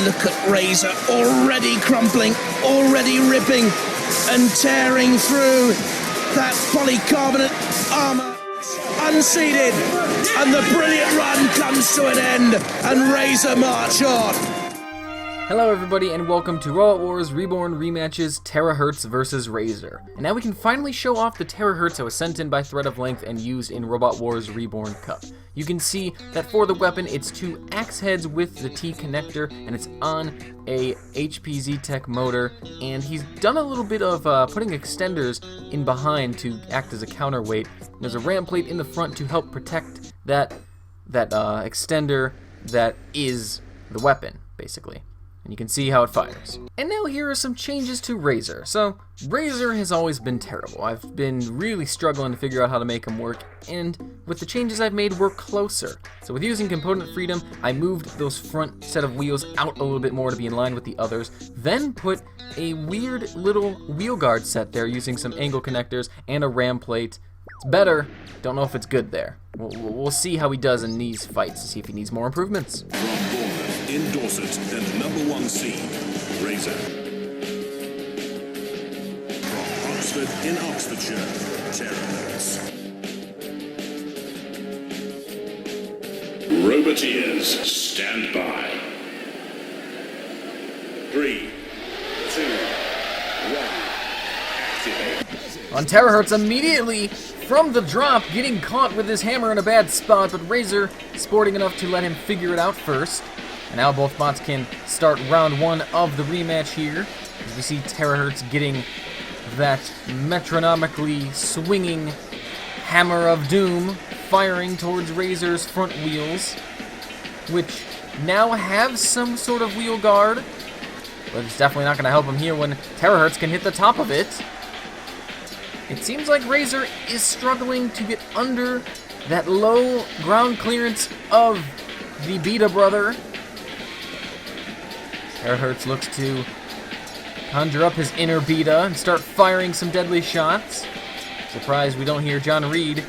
look at Razer, already crumpling, already ripping and tearing through that polycarbonate armour. Unseated, and the brilliant run comes to an end, and Razer march on. Hello everybody and welcome to Robot Wars Reborn Rematches Terrorhurtz vs Razer. And now we can finally show off the Terrorhurtz that was sent in by Thread of Length and used in Robot Wars Reborn Cup. You can see that for the weapon it's two axe heads with the T connector and it's on a HP Z-Tech motor, and he's done a little bit of putting extenders in behind to act as a counterweight. There's a ram plate in the front to help protect that extender that is the weapon, basically. And you can see how it fires. And now here are some changes to Razer. So, Razer has always been terrible. I've been really struggling to figure out how to make them work, and with the changes I've made, we're closer. So with using component freedom, I moved those front set of wheels out a little bit more to be in line with the others, then put a weird little wheel guard set there using some angle connectors and a ram plate. It's better, don't know if it's good there. We'll see how he does in these fights to see if he needs more improvements. In Dorset and the #1 seed, Razer. From Oxford in Oxfordshire, Terrorhurtz. Roboteers, stand by. 3, 2, 1, activate. On Terrorhurtz immediately from the drop, getting caught with his hammer in a bad spot, but Razer sporting enough to let him figure it out first. And now both bots can start round one of the rematch here. As we see Terrorhurtz getting that metronomically swinging hammer of doom, firing towards Razer's front wheels, which now have some sort of wheel guard. But it's definitely not going to help him here when Terrorhurtz can hit the top of it. It seems like Razer is struggling to get under that low ground clearance of the Beta brother. Terrorhurtz looks to conjure up his inner Beta and start firing some deadly shots. Surprised we don't hear John Reed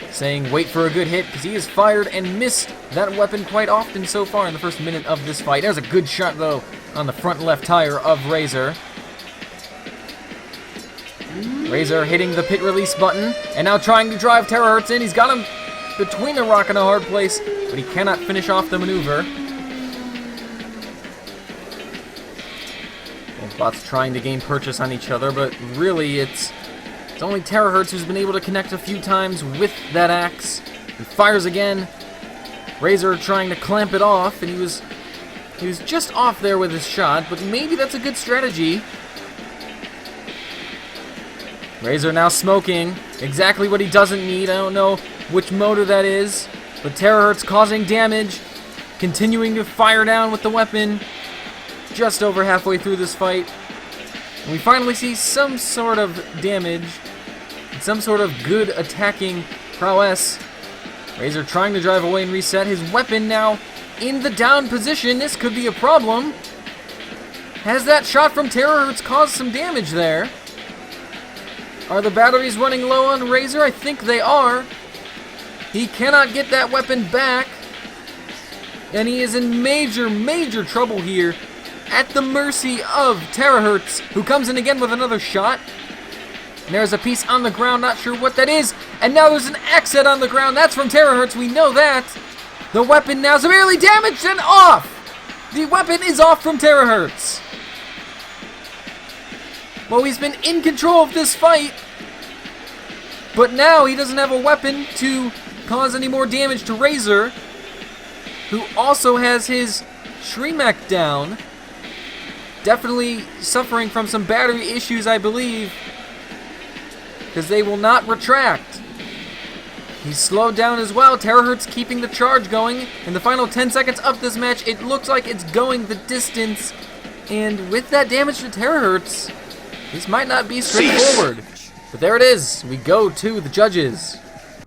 saying wait for a good hit, because he has fired and missed that weapon quite often so far in the first minute of this fight. There's a good shot though on the front left tire of Razer. Razer hitting the pit release button and now trying to drive Terrorhurtz in. He's got him between a rock and a hard place, but he cannot finish off the maneuver. Bots trying to gain purchase on each other, but really it's only Terrorhurtz who's been able to connect a few times with that axe. He fires again. Razer trying to clamp it off, and he was just off there with his shot, but maybe that's a good strategy. Razer now smoking exactly what he doesn't need. I don't know which motor that is, but Terrorhurtz causing damage, continuing to fire down with the weapon. Just over halfway through this fight, and we finally see some sort of damage and some sort of good attacking prowess. Razer trying to drive away and reset his weapon now in the down position. This could be a problem. Has that shot from Terrorhurtz caused some damage there? Are the batteries running low on Razer? I think they are. He cannot get that weapon back, and he is in major trouble here, at the mercy of Terrorhurtz, who comes in again with another shot. And there's a piece on the ground, not sure what that is. And now there's an axe head on the ground. That's from Terrorhurtz, we know that. The weapon now severely damaged and off. The weapon is off from Terrorhurtz. Well, he's been in control of this fight, but now he doesn't have a weapon to cause any more damage to Razer, who also has his Shrimek down. Definitely suffering from some battery issues, I believe, because they will not retract. He's slowed down as well. Terrorhurtz keeping the charge going. In the final 10 seconds of this match, it looks like it's going the distance. And with that damage to Terrorhurtz, this might not be straightforward. But there it is. We go to the judges.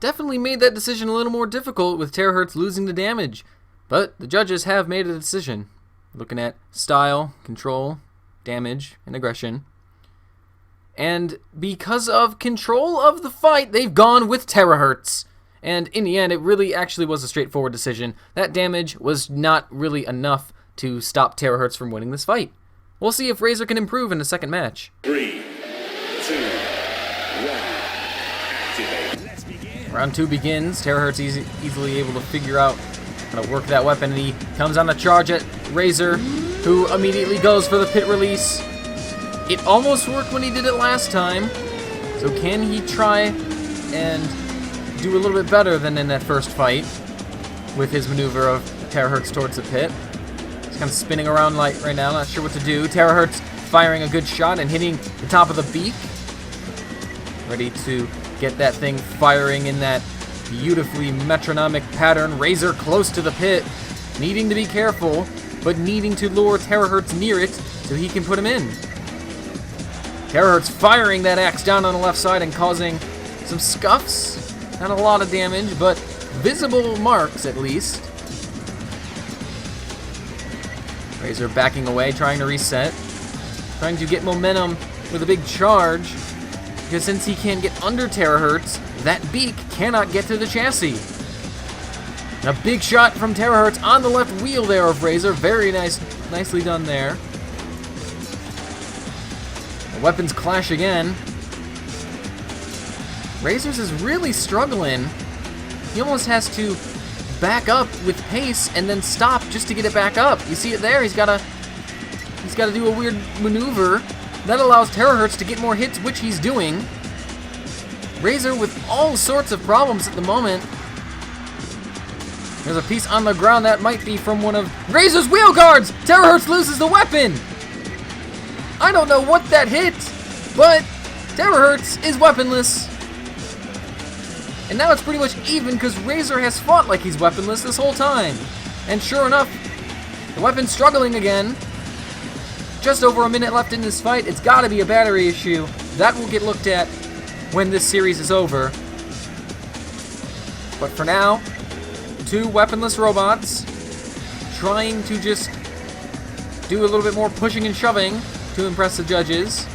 Definitely made that decision a little more difficult with Terrorhurtz losing the damage. But the judges have made a decision. Looking at style, control, damage, and aggression. And because of control of the fight, they've gone with Terrorhurtz. And in the end, it really actually was a straightforward decision. That damage was not really enough to stop Terrorhurtz from winning this fight. We'll see if Razer can improve in the second match. 3, 2, 1, activate. Let's begin. Round 2 begins. Terrorhurtz easily able to figure out how to work that weapon, and he comes on the charge at Razer, who immediately goes for the pit release. It almost worked when he did it last time, so can he try and do a little bit better than in that first fight with his maneuver of Terrorhurtz towards the pit? He's kind of spinning around right now, not sure what to do. Terrorhurtz firing a good shot and hitting the top of the beak. Ready to get that thing firing in that beautifully metronomic pattern. Razer close to the pit, needing to be careful, but needing to lure Terrorhurtz near it so he can put him in. Terrorhurtz firing that axe down on the left side and causing some scuffs. Not a lot of damage, but visible marks at least. Razer backing away, trying to reset. Trying to get momentum with a big charge. Because since he can't get under Terrorhurtz, that beak cannot get to the chassis. A big shot from Terrorhurtz on the left wheel there of Razer. Very nicely done there. The weapons clash again. Razer's is really struggling. He almost has to back up with pace and then stop just to get it back up. You see it there? He's got to do a weird maneuver that allows Terrorhurtz to get more hits, which he's doing. Razer with all sorts of problems at the moment. There's a piece on the ground that might be from one of Razer's wheel guards. Terrorhurtz loses the weapon. I don't know what that hit, but Terrorhurtz is weaponless. And now it's pretty much even because Razer has fought like he's weaponless this whole time. And sure enough, the weapon's struggling again. Just over a minute left in this fight. It's got to be a battery issue. That will get looked at when this series is over. But for now, 2 weaponless robots trying to just do a little bit more pushing and shoving to impress the judges.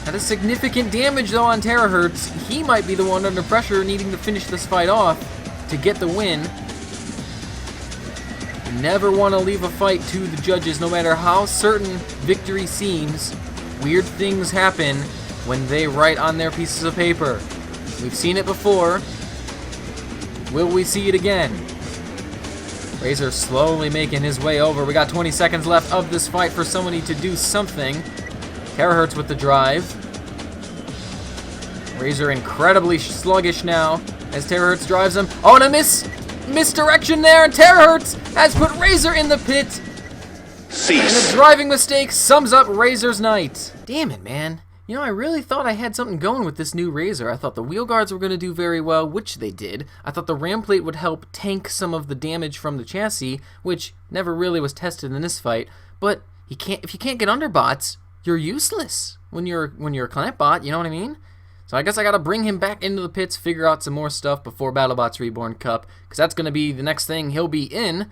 That is significant damage though on Terrorhurtz. He might be the one under pressure needing to finish this fight off to get the win. Never want to leave a fight to the judges, no matter how certain victory seems. Weird things happen when they write on their pieces of paper. We've seen it before. Will we see it again? Razer slowly making his way over. We got 20 seconds left of this fight for somebody to do something. Terrorhurtz with the drive. Razer incredibly sluggish now as Terrorhurtz drives him. Oh, and a misdirection there, and Terrorhurtz has put Razer in the pit. Cease. And a driving mistake sums up Razer's night. Damn it, man. You know, I really thought I had something going with this new Razer. I thought the wheel guards were going to do very well, which they did. I thought the ram plate would help tank some of the damage from the chassis, which never really was tested in this fight. But if you can't get under bots, you're useless when you're a clamp bot, you know what I mean? So I guess I gotta bring him back into the pits, figure out some more stuff before BattleBots Reborn Cup, because that's gonna be the next thing he'll be in.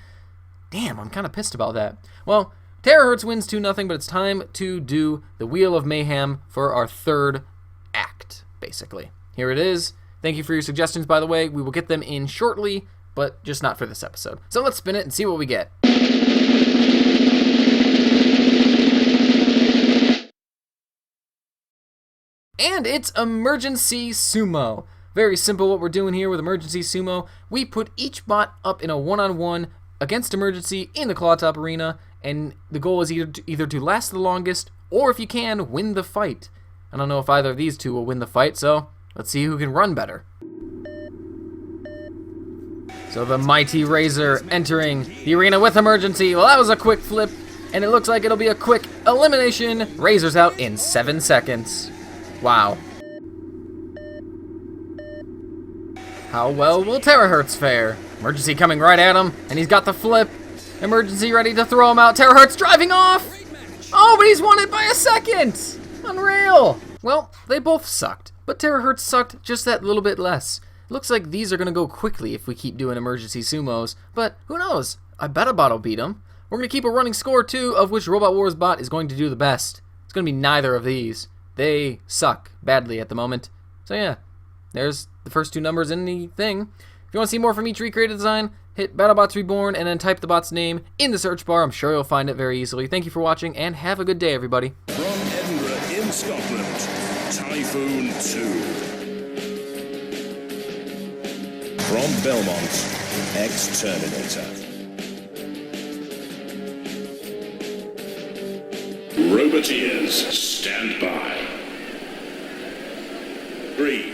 Damn, I'm kind of pissed about that. Well, Terrorhurtz wins 2-0, but it's time to do the Wheel of Mayhem for our third act, basically. Here it is. Thank you for your suggestions, by the way. We will get them in shortly, but just not for this episode. So let's spin it and see what we get. And it's Emergency Sumo. Very simple what we're doing here with Emergency Sumo. We put each bot up in a one-on-one against Emergency in the Claw Top Arena, and the goal is either to last the longest, or if you can, win the fight. I don't know if either of these two will win the fight, so let's see who can run better. So the mighty Razer entering the arena with Emergency. Well, that was a quick flip, and it looks like it'll be a quick elimination. Razer's out in 7 seconds. Wow. How well will Terrorhurtz fare? Emergency coming right at him, and he's got the flip. Emergency ready to throw him out. Terrorhurtz driving off! Oh, but he's won it by a second! Unreal! Well, they both sucked, but Terrorhurtz sucked just that little bit less. It looks like these are going to go quickly if we keep doing Emergency Sumos, but who knows? I bet a bot will beat him. We're going to keep a running score, too, of which Robot Wars bot is going to do the best. It's going to be neither of these. They suck badly at the moment. So yeah, there's the first 2 numbers in the thing. If you want to see more from each recreated design, hit BattleBots Reborn and then type the bot's name in the search bar. I'm sure you'll find it very easily. Thank you for watching, and have a good day, everybody. From Edinburgh in Scotland, Typhoon 2. From Belmont, Exterminator. Roboteers, stand by. 3,